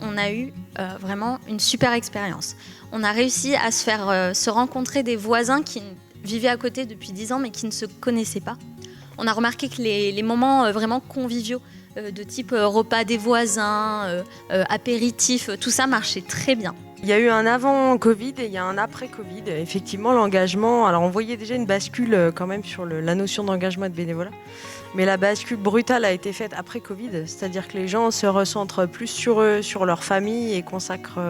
on a eu vraiment une super expérience. On a réussi à se rencontrer des voisins qui vivaient à côté depuis 10 ans mais qui ne se connaissaient pas. On a remarqué que les moments vraiment conviviaux de type repas des voisins, apéritifs, tout ça marchait très bien. Il y a eu un avant Covid et il y a un après Covid. Effectivement, l'engagement, alors on voyait déjà une bascule quand même sur la notion d'engagement et de bénévolat. Mais la bascule brutale a été faite après Covid, c'est-à-dire que les gens se recentrent plus sur eux, sur leur famille et consacrent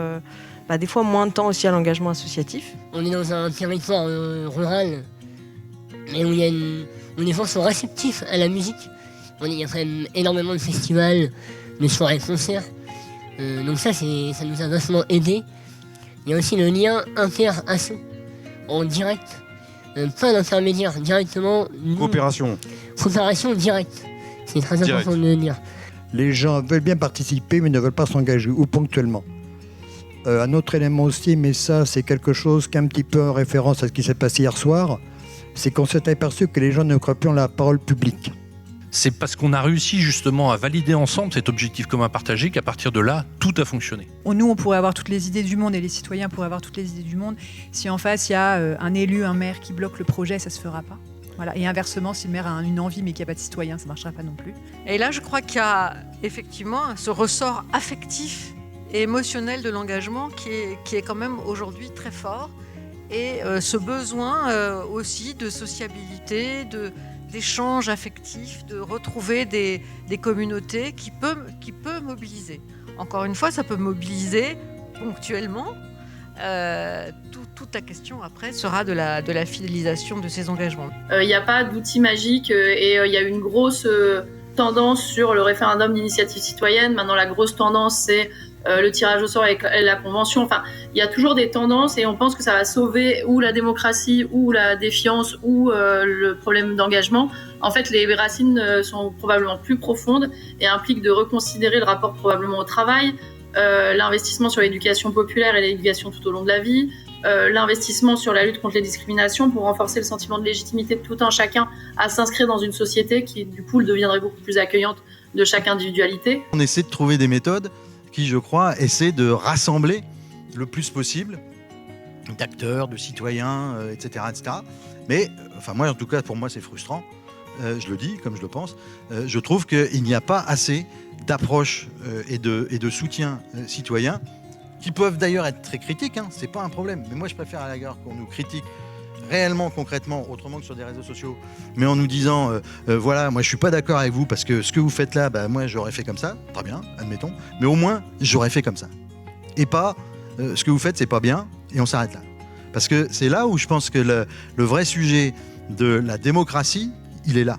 des fois moins de temps aussi à l'engagement associatif. On est dans un territoire rural, mais où les gens sont réceptifs à la musique. Il y a quand même énormément de festivals, de soirées concerts. Donc ça nous a vachement aidé. Il y a aussi le lien inter-asso, en direct. Pas d'intermédiaire, directement. Coopération Directe. C'est très important de le dire. Les gens veulent bien participer mais ne veulent pas s'engager, ou ponctuellement. Un autre élément aussi, mais ça c'est quelque chose qui est un petit peu en référence à ce qui s'est passé hier soir, c'est qu'on s'est aperçu que les gens ne croient plus en la parole publique. C'est parce qu'on a réussi justement à valider ensemble cet objectif commun partagé qu'à partir de là, tout a fonctionné. Nous, on pourrait avoir toutes les idées du monde et les citoyens pourraient avoir toutes les idées du monde. Si en face, il y a un élu, un maire qui bloque le projet, ça ne se fera pas. Voilà. Et inversement, si le maire a une envie mais qu'il n'y a pas de citoyen, ça ne marchera pas non plus. Et là, je crois qu'il y a effectivement ce ressort affectif et émotionnel de l'engagement qui est quand même aujourd'hui très fort. Et ce besoin aussi de sociabilité, d'échanges affectifs, de retrouver des communautés qui peut mobiliser. Encore une fois, ça peut mobiliser ponctuellement. Toute la question après sera de la fidélisation de ces engagements. Il n'y a pas d'outil magique et il y a une grosse tendance sur le référendum d'initiative citoyenne. Maintenant, la grosse tendance, c'est le tirage au sort avec la convention. Enfin, il y a toujours des tendances et on pense que ça va sauver ou la démocratie ou la défiance ou le problème d'engagement. En fait, les racines sont probablement plus profondes et impliquent de reconsidérer le rapport probablement au travail, l'investissement sur l'éducation populaire et l'éducation tout au long de la vie, l'investissement sur la lutte contre les discriminations pour renforcer le sentiment de légitimité de tout un chacun à s'inscrire dans une société qui, du coup, deviendrait beaucoup plus accueillante de chaque individualité. On essaie de trouver des méthodes qui, je crois, essaient de rassembler le plus possible d'acteurs, de citoyens, etc., etc. Mais, moi, en tout cas, pour moi, c'est frustrant. Je le dis comme je le pense. Je trouve qu'il n'y a pas assez d'approche et de soutien citoyen qui peuvent d'ailleurs être très critiques, c'est pas un problème. Mais moi, je préfère à la gare qu'on nous critique réellement, concrètement, autrement que sur des réseaux sociaux, mais en nous disant, voilà, moi je suis pas d'accord avec vous parce que ce que vous faites là, moi j'aurais fait comme ça, très bien, admettons, mais au moins j'aurais fait comme ça. Et pas, ce que vous faites c'est pas bien, et on s'arrête là. Parce que c'est là où je pense que le vrai sujet de la démocratie, il est là.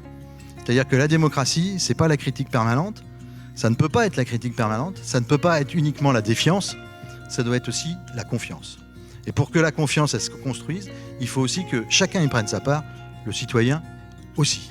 C'est-à-dire que la démocratie, c'est pas la critique permanente, ça ne peut pas être la critique permanente, ça ne peut pas être uniquement la défiance, ça doit être aussi la confiance. Et pour que la confiance elle se construise, il faut aussi que chacun y prenne sa part, le citoyen aussi.